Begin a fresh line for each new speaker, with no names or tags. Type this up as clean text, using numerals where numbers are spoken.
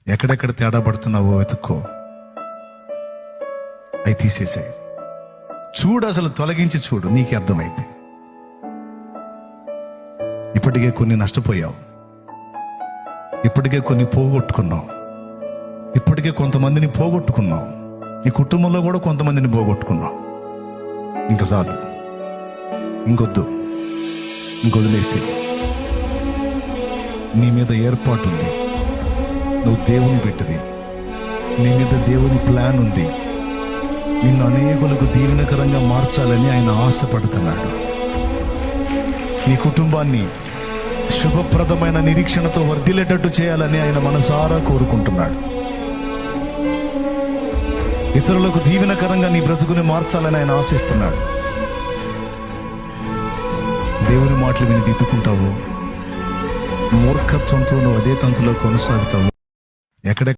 ఎక్కడెక్కడ తేడా పడుతున్నావో వెతుక్కో, అవి తీసేసాయి. చూడు, అసలు తొలగించి చూడు, నీకే అర్థమైంది. ఇప్పటికే కొన్ని నష్టపోయావు, ఇప్పటికే కొన్ని పోగొట్టుకున్నావు, ఇప్పటికే కొంతమందిని పోగొట్టుకున్నావు, నీ కుటుంబంలో కూడా కొంతమందిని పోగొట్టుకున్నావు. ఇంక చాలు, ఇంకొద్దు, ఇంకొదిలేసి. నీ మీద ఏర్పాటు ఉంది, నువ్వు దేవుని బిడ్డవి, నీ మీద దేవుని ప్లాన్ ఉంది. నిన్ను అనేకులకు దీవెనకరంగా మార్చాలని ఆయన ఆశపడుతున్నాడు. నీ కుటుంబాన్ని శుభప్రదమైన నిరీక్షణతో వర్ధిల్లేటట్టు చేయాలని ఆయన మనసారా కోరుకుంటున్నాడు. ఇతరులకు దీవెనకరంగా నీ బ్రతుకుని మార్చాలని ఆయన ఆశిస్తున్నాడు. దేవుని మాటలు విని దిద్దుకుంటావు, మూర్ఖత్వంతో నువ్వు అదే తంతులో కొనసాగుతావు. ఎక్కడ